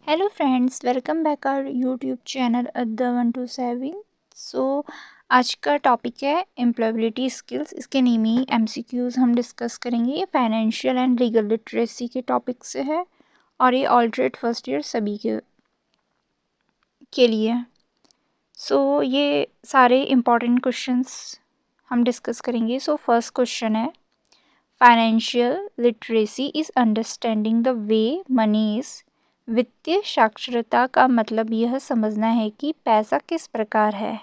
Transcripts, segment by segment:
Hello friends, welcome back our YouTube channel the 1 to 7। So आज का topic है employability skills. इसके नीमी MCQs हम डिस्कस करेंगे। ये फाइनेंशियल एंड लीगल लिटरेसी के टॉपिक से है और ये ऑल्टरेट फर्स्ट ईयर सभी के लिए। ये सारे इम्पॉर्टेंट क्वेश्चंस हम डिस्कस करेंगे। फर्स्ट क्वेश्चन है, financial literacy is understanding the way money is. वित्तीय साक्षरता का मतलब यह समझना है कि पैसा किस प्रकार है।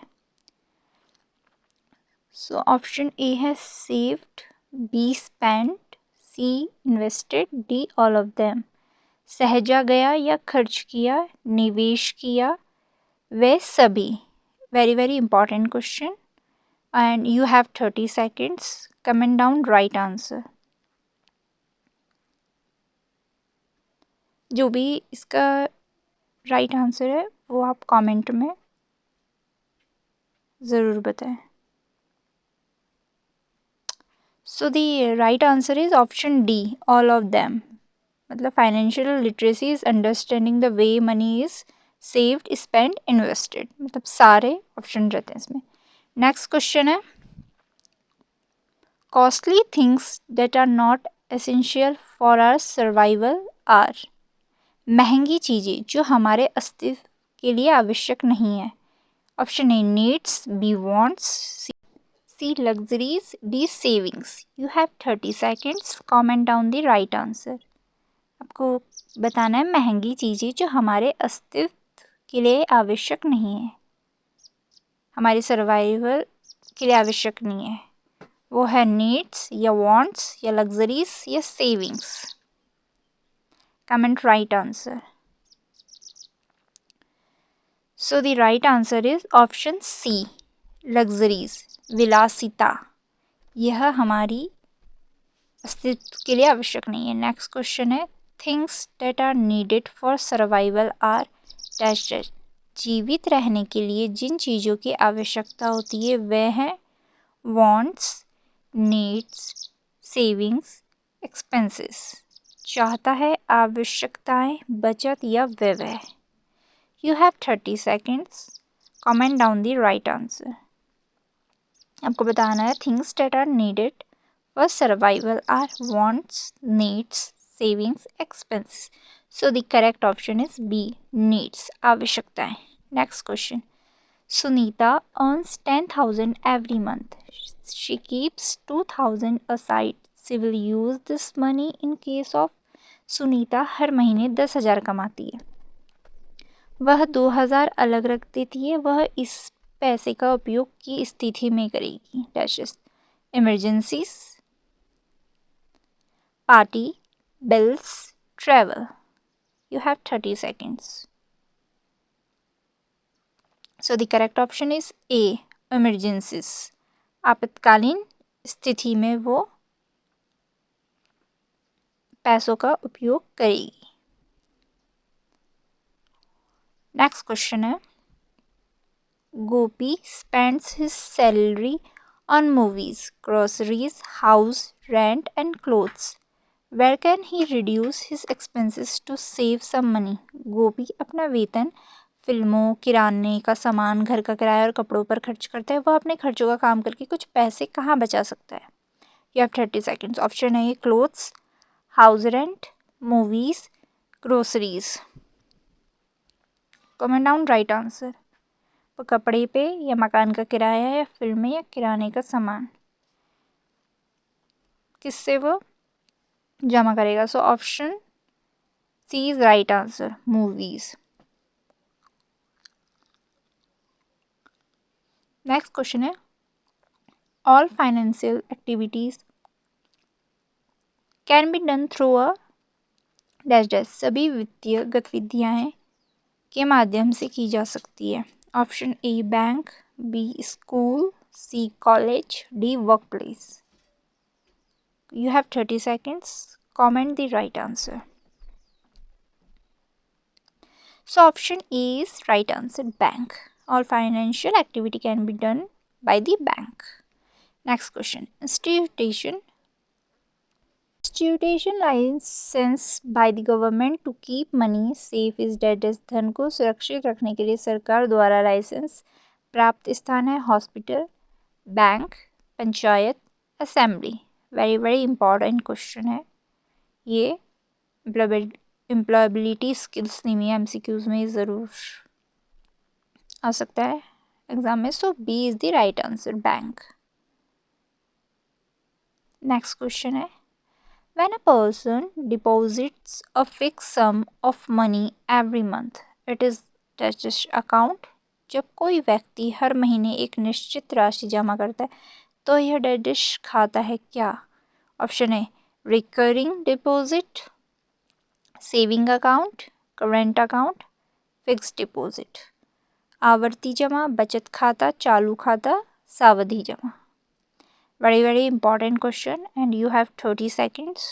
ऑप्शन ए है saved, B spent, C invested, D all of them. सहेजा गया या खर्च किया, निवेश किया, वे सभी। Very very important question and you have 30 seconds। Comment down right answer. जो भी इसका राइट आंसर है वो आप कमेंट में ज़रूर बताएं। The right answer is option D, all of them. मतलब financial literacy is understanding the way money is saved, spend, invested. मतलब सारे ऑप्शन रहते हैं इसमें। नेक्स्ट क्वेश्चन है, costly things that are not essential for our survival are. महंगी चीज़ें जो हमारे अस्तित्व के लिए आवश्यक नहीं है। Option A needs, B wants, C luxuries, D savings. You have 30 seconds। Comment down the right answer. आपको बताना है महंगी चीज़ें जो हमारे अस्तित्व के लिए आवश्यक नहीं है, हमारे सर्वाइवल के लिए आवश्यक नहीं है। वो है नीड्स या वांट्स या लग्जरीज या savings. Comment right answer. The right answer is option C, luxuries, विलासिता। यह हमारी अस्तित्व के लिए आवश्यक नहीं है। नेक्स्ट क्वेश्चन है, things that are needed for survival are dash dash. जीवित रहने के लिए जिन चीज़ों की आवश्यकता होती है वह हैं वांट्स, नीड्स, सेविंग्स, एक्सपेंसेस। चाहता है, आवश्यकताएं, बचत या व्यय। You have 30 seconds। Comment down the right answer. आपको बताना है things that are needed for survival are wants, needs, savings, expenses. The correct option is B, needs, आवश्यकताएं। Next question, Sunita earns 10,000 every month. She keeps 2,000 aside. She will use this money in case of Sunita हर महीने 10,000 कमाती है। वह 2,000 अलग रख देती है। वह इस पैसे का उपयोग की स्थिति में करेगी dashes, emergencies, party, bills, travel. You have 30 seconds। The correct option is a, emergencies. आपातकालीन स्थिति में वो पैसों का उपयोग करेगी। नेक्स्ट क्वेश्चन है, Gopi spends his salary on movies, groceries, house rent and clothes. Where can he reduce his expenses to save some money. Gopi अपना वेतन फिल्मों, किराने का सामान, घर का किराया और कपड़ों पर खर्च करता है। वह अपने खर्चों का काम करके कुछ पैसे कहाँ बचा सकता है। You have 30 seconds। ऑप्शन है clothes, house rent, movies, groceries. Comment down right answer. वो कपड़े पे या मकान का किराया या फिल्में या किराने का सामान किससे वो जमा करेगा। Option C is right answer, movies. Next question है, all financial activities can be done through a dash dash. सभी वित्तीय गतिविधियाँ के माध्यम से की जा सकती है। Option A bank, B school, C college, D work place. You have 30 seconds। Comment the right answer. Option A is right answer, bank. All financial activity can be done by the bank. Next question, institution institution license by the government to keep money safe is date is धन को सुरक्षित रखने के लिए सरकार द्वारा licence प्राप्त स्थान है hospital, bank, panchayat, assembly. Very very important question है ये। एम्प्लॉयबिलिटी स्किल्स नहीं है, एमसीक्यूज में ज़रूर आ सकता है एग्जाम में। So B is the right answer, bank. Next question है when a person deposits a fixed sum of money every month it is touched account। जब कोई व्यक्ति हर महीने एक निश्चित राशि जमा करता है तो यह डेडिश खाता है क्या? Option A recurring deposit, saving account, current account, fixed deposit. आवर्ती जमा, बचत खाता, चालू खाता, सावधि जमा। Very very important question and you have 30 seconds.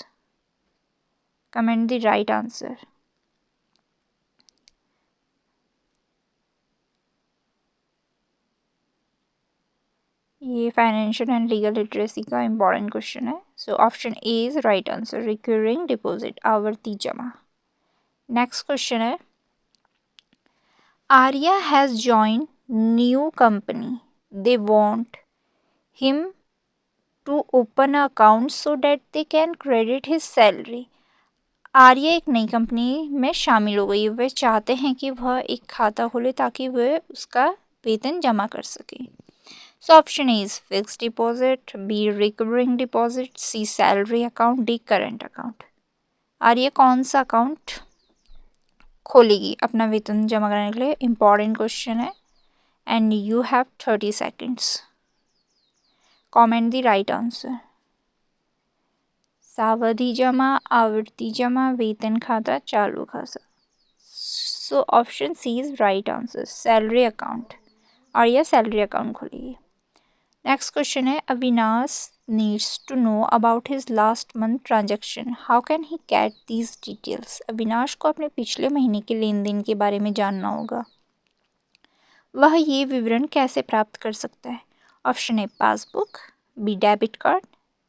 Comment the right answer. ये फाइनेंशियल एंड लीगल लिटरेसी का इम्पॉर्टेंट क्वेश्चन है। So option A is right answer, recurring deposit, आवर्ती जमा। नेक्स्ट क्वेश्चन है Arya has join new company, they want him to open a account so that they can credit his salary. Arya एक नई company में शामिल हो गई, वह चाहते हैं कि वह एक खाता खोले ताकि वह उसका वेतन जमा कर सके। So option A is fixed deposit, B recurring deposit, C salary account, D current account। और ये कौन सा अकाउंट खोलेगी अपना वेतन जमा करने के लिए? इम्पॉर्टेंट क्वेश्चन है and you have 30 seconds। Comment the right answer. सावधि जमा, आवर्ती जमा, वेतन खाता, चालू खाता। So option C is right answer, salary account. और यह सैलरी अकाउंट खोलेगी। नेक्स्ट क्वेश्चन है Avinash needs to know about his last month transaction, how can he get these details. Avinash को अपने पिछले महीने के लेन देन के बारे में जानना होगा, वह ये विवरण कैसे प्राप्त कर सकता है? Option A passbook, B debit card,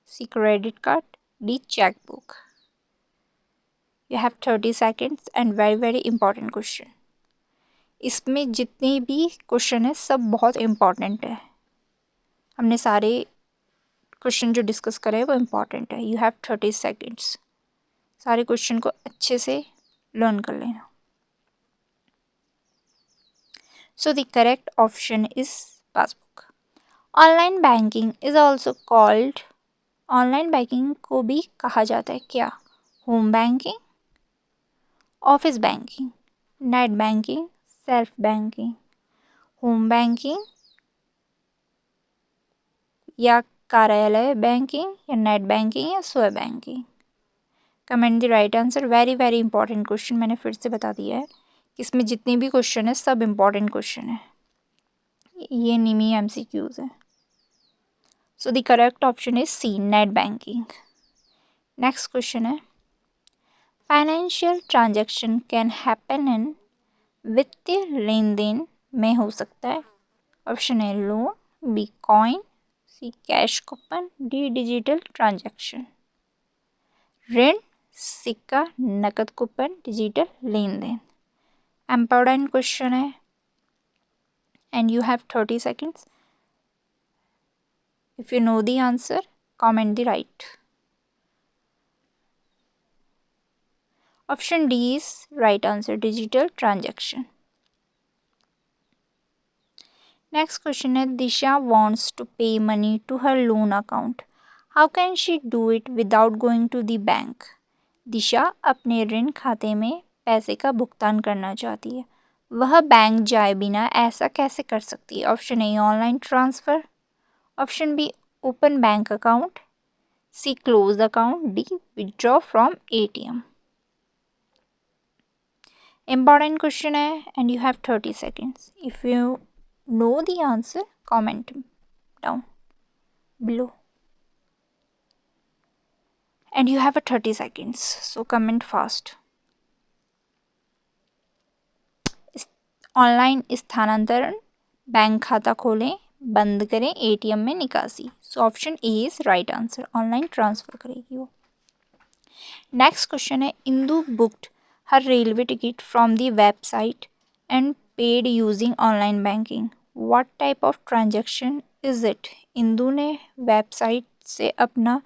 C credit card, D cheque book. You have 30 seconds and very very important question. इसमें जितने भी क्वेश्चन है सब बहुत इंपॉर्टेंट है, हमने सारे क्वेश्चन जो डिस्कस करे वो इम्पॉर्टेंट है। यू हैव 30 seconds, सारे क्वेश्चन को अच्छे से लर्न कर लेना। सो the correct option is passbook. Online banking is also called, online banking को भी कहा जाता है क्या? Home banking, office banking, net banking, self banking. Home banking या कार्यालय बैंकिंग या नेट बैंकिंग या स्व banking. Comment the right answer. Very very important question, मैंने फिर से बता दिया है कि इसमें जितने भी क्वेश्चन है सब इंपॉर्टेंट क्वेश्चन है, ये निमी एमसीक्यूज है। So the correct option is C, net banking. Next question है financial transaction can happen in, वित्तीय लेन देन में हो सकता है। Option A loan, B coin, C cash coupon, D digital transaction. ऋण, सिक्का, नकद कूपन, डिजिटल लेन देन। इम्पोर्टेंट क्वेश्चन है and you have 30 seconds। If you know the answer comment the right. Option D is right answer, digital transaction. Next question है दिशा wants to pay money to her loan account, how can she do it without going to the bank। दिशा अपने ऋण खाते में पैसे का भुगतान करना चाहती है, वह बैंक जाए बिना ऐसा कैसे कर सकती है? Option A online transfer, option B open bank account, C close account, D withdraw from ATM। Important question है and you have 30 seconds। If you know the answer comment down below and you have a 30 seconds, so comment fast। Online स्थानांतरण, bank खाता खोलें, बंद करें, ATM में निकासी। सो option A is right answer, online transfer करेगी वो। नेक्स्ट क्वेश्चन है, Indu booked her railway ticket from the website and paid using online banking. What type of transaction is it? Indu ने वेबसाइट से अपना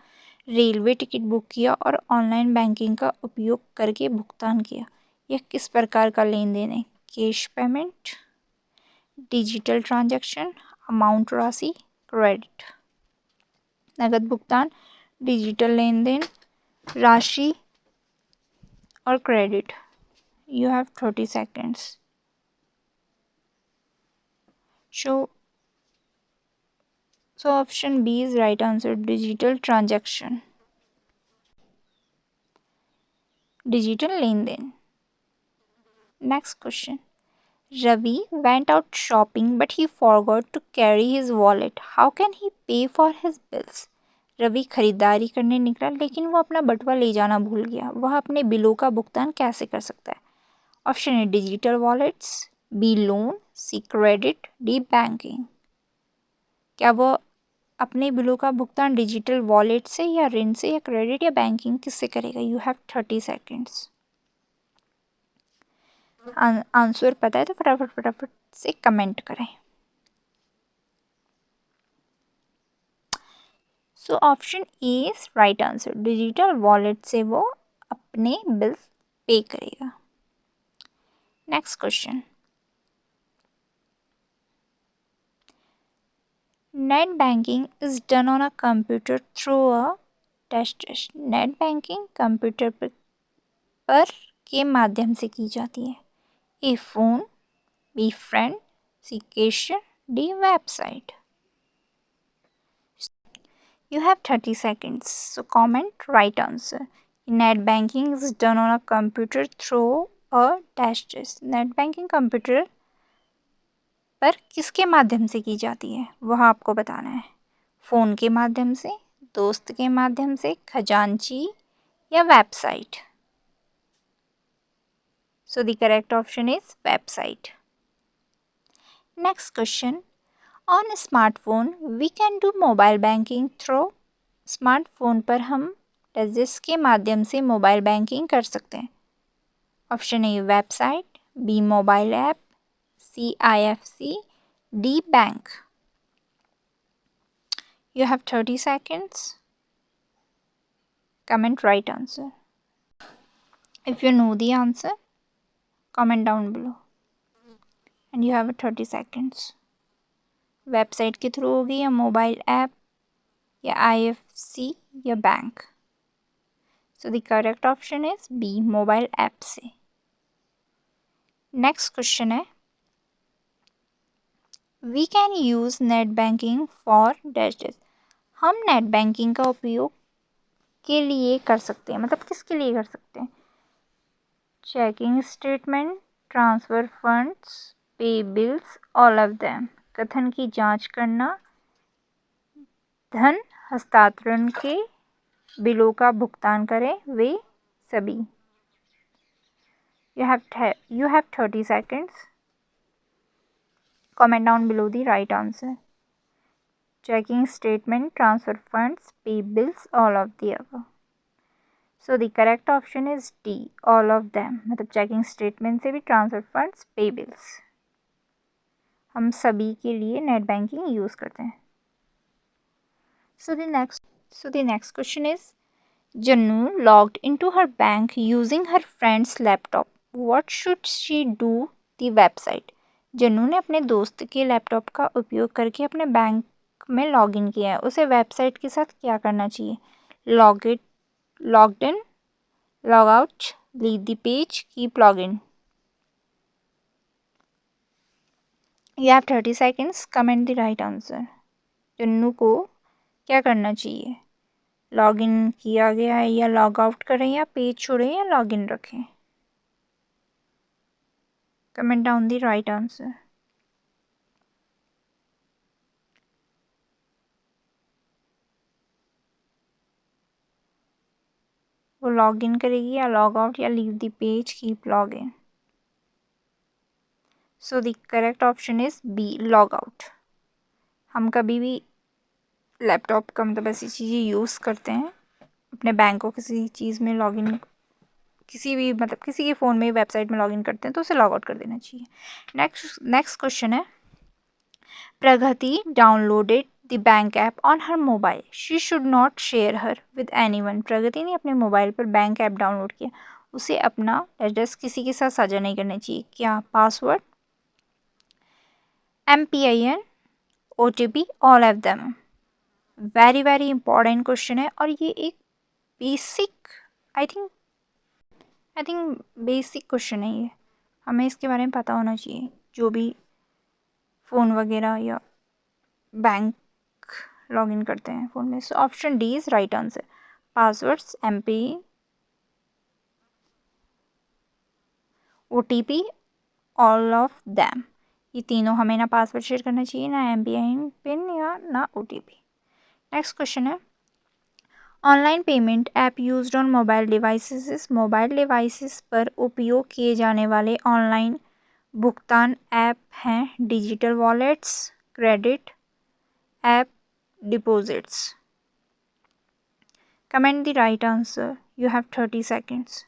रेलवे टिकट बुक किया और online banking का उपयोग करके भुगतान किया. यह किस प्रकार का लेन देन है? Cash payment, digital transaction, amount राशि, क्रेडिट. नगद भुगतान, डिजिटल लेन देन, राशि और credit. You have 30 seconds. So option B is right answer. Digital transaction. Digital लेन देन. Next question. Ravi went out shopping but he forgot to carry his wallet. How can he pay for his bills? Ravi खरीदारी करने निकला लेकिन वो अपना बटुआ ले जाना भूल गया. वह अपने बिलों का भुगतान कैसे कर सकता है? Option A digital wallets, B loan, C credit, D banking. क्या वो अपने बिलों का भुगतान डिजिटल वॉलेट से या ऋण से या क्रेडिट या बैंकिंग किससे करेगा? You have 30 seconds. आंसर पता है तो फटाफट से कमेंट करें. So option A is right answer. Digital wallet से वो अपने बिल पे करेगा. Next question. Net banking is done on a computer through a test. Net banking computer पर के माध्यम से की जाती है. A phone, B friend, C cashier, D website. You have 30 seconds. So comment right answer. Net banking is done on a computer through a dash test. Net banking computer पर किसके माध्यम से की जाती है वह आपको बताना है. फ़ोन के माध्यम से, दोस्त के माध्यम से, खजांची या website. So the correct option is website. Next question. On smartphone we can do mobile banking through. Smartphone पर हम टैजेस के माध्यम से मोबाइल बैंकिंग कर सकते हैं. Option A website, B mobile app, C IFC, D bank. You have 30 seconds. Comment right answer. If you know the answer, comment down below. And you have 30 seconds. Website के through होगी या mobile app या IFC या bank. So the correct option is B mobile app से. Next question है, we can use net banking for dash dash. हम net banking का उपयोग के लिए कर सकते हैं, मतलब किसके लिए कर सकते हैं? चेकिंग स्टेटमेंट, ट्रांसफ़र फंड्स, पे बिल्स, ऑल ऑफ देम. कथन की जांच करना, धन हस्तांतरण के, बिलों का भुगतान करें, वे सभी. You have 30 seconds. Comment down below the right answer. Checking statement, transfer funds, pay bills, all of the above. So the correct option is D, all of them. मतलब चेकिंग स्टेटमेंट से भी, ट्रांसफर फंड्स, पे bills, हम सभी के लिए net banking use करते हैं. So the next question is, Jannu logged into her bank using her friend's laptop. What should she do? The website. Jannu ने अपने दोस्त के लैपटॉप का उपयोग करके अपने बैंक में लॉगिन किया है. उसे वेबसाइट के साथ क्या करना चाहिए? Logged in, log out, leave the page, keep log in. You have 30 seconds. Comment the right answer. Jannu को क्या करना चाहिए? लॉग इन किया गया है या लॉग आउट करें या पेज छोड़ें या लॉग इन रखें? Comment down the right answer. वो लॉग इन करेगी या लॉग आउट या leave the page, keep log in. So the correct option is B, log out. हम कभी भी लैपटॉप का मतलब ऐसी चीज़ें यूज़ करते हैं अपने बैंक को किसी चीज़ में लॉगिन, किसी भी मतलब किसी के फ़ोन में वेबसाइट में लॉगिन करते हैं तो उसे लॉग आउट कर देना चाहिए। नेक्स्ट क्वेश्चन है, Pragati downloaded the bank app on her mobile, she should not share her with anyone. Pragati ने अपने मोबाइल पर बैंक ऐप डाउनलोड किया, उसे अपना एड्रेस किसी के साथ साझा नहीं करना चाहिए। क्या? Password, MPIN, OTP, all of them. Very important question है और ये एक basic I think basic question है ये, हमें इसके बारे में पता होना चाहिए जो भी फ़ोन वगैरह या बैंक लॉगिन करते हैं फ़ोन में। So option D is right answer. Passwords, MP, OTP, all of them. ये तीनों हमें ना पासवर्ड शेयर करना चाहिए, ना MPIN पिन या ना OTP। नेक्स्ट क्वेश्चन है, online payment app used on mobile devices, mobile devices पर उपयोग किए जाने वाले ऑनलाइन भुगतान ऐप हैं digital wallets, credit app, deposits. Comment the right answer, you have 30 seconds।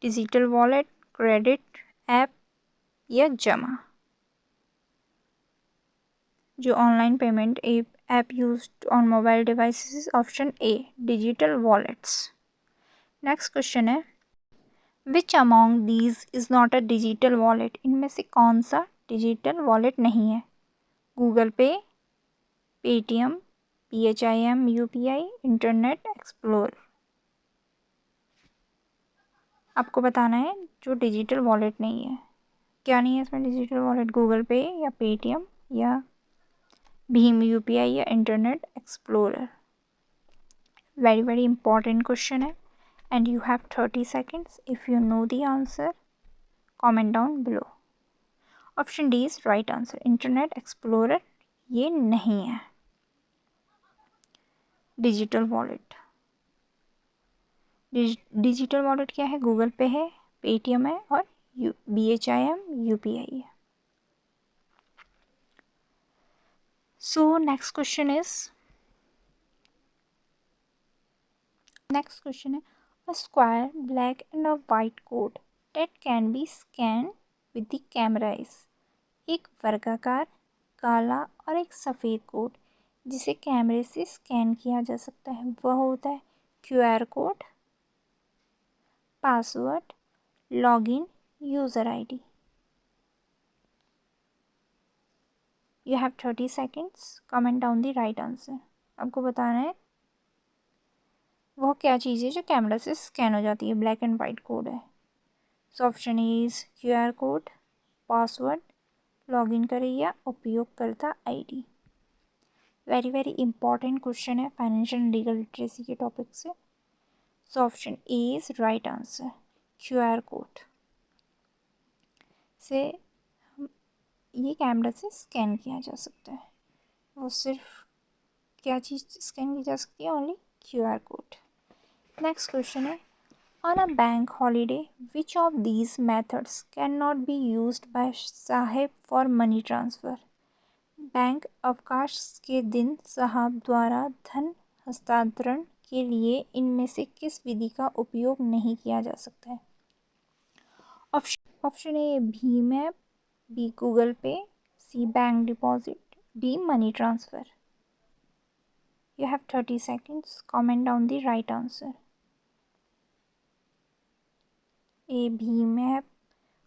Digital wallet, credit app या जमा। जो online payment app used on mobile devices, option A digital wallets. Next question है, which among these is not a digital wallet, इनमें से कौन सा digital wallet नहीं है? गूगल पे, Paytm, PHIM UPI, internet explore. आपको बताना है जो डिजिटल वॉलेट नहीं है। क्या नहीं है इसमें डिजिटल वॉलेट? गूगल पे या पेटीएम या भीम UPI या internet explorer. Very important question है and you have 30 seconds. If you know the answer, comment down below. Option D is right answer. Internet Explorer ये नहीं है डिजिटल वॉलेट। डिजिटल वॉलेट क्या है? गूगल पे है, पेटीएम है और BHIM UPI है। So next question is a square black and a white code that can be scanned with the camera is। एक वर्गाकार काला और एक सफ़ेद कोड जिसे कैमरे से स्कैन किया जा सकता है, वह होता है QR code, password, login, user ID। You have 30 seconds। Comment down the right answer. आपको बताना है वह क्या चीज़ है जो कैमरा से स्कैन हो जाती है, ब्लैक एंड वाइट कोड है। So option is QR code, password, login करें या उपयोगकर्ता ID। वेरी इंपॉर्टेंट क्वेश्चन है फाइनेंशियल एंड लीगल लिटरेसी के टॉपिक से। सो option A is right answer. QR code से ये कैमरा से स्कैन किया जा सकता है। वो सिर्फ क्या चीज़ स्कैन की जा सकती है? Only QR code. Next question है, on a bank holiday which of these methods can not be used by Saheb for money transfer. Bank अवकाश के दिन साहब द्वारा धन हस्तांतरण के लिए इनमें से किस विधि का उपयोग नहीं किया जा सकता है? ऑप्शन ए भीम app, B Google Pay, C bank deposit, D money transfer. You have 30 seconds। Comment down the right answer. A भीम ऐप,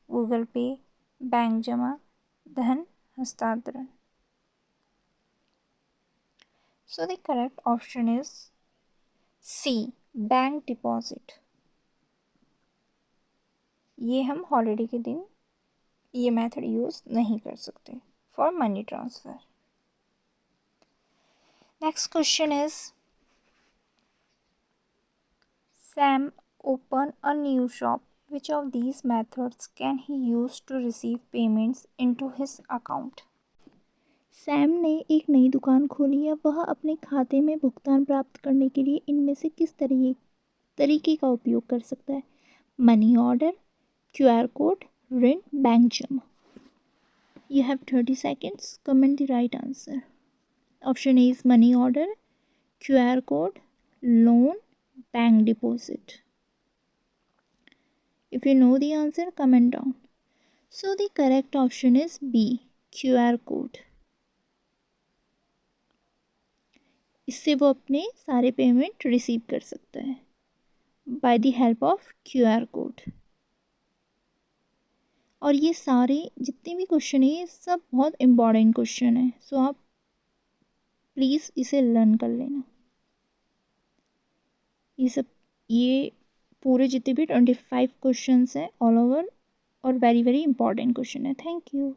गूगल पे, बैंक जमा, धन हस्तांतरण। So the correct option is C, bank deposit. ये हम holiday के दिन ये method use नहीं कर सकते for money transfer. Next question is, Sam open a new shop, which of these methods can he use to receive payments into his account. Sam ने एक नई दुकान खोली है, वह अपने खाते में भुगतान प्राप्त करने के लिए इनमें से किस तरीके का उपयोग कर सकता है? मनी ऑर्डर, QR कोड, ऋण, बैंक जमा। You have 30 seconds। Comment the right answer. Option A is money order, QR code, loan, bank deposit. If you know the answer, comment down. So the correct option is B, QR code. इससे वो अपने सारे payment receive कर सकता है by the help of QR code. और ये सारे जितने भी क्वेश्चन है ये सब बहुत इम्पॉर्टेंट क्वेश्चन है, सो आप प्लीज़ इसे लर्न कर लेना। ये पूरे जितने भी 25 क्वेश्चंस हैं ऑल ओवर और वेरी वेरी इंपॉर्टेंट क्वेश्चन है। Thank you.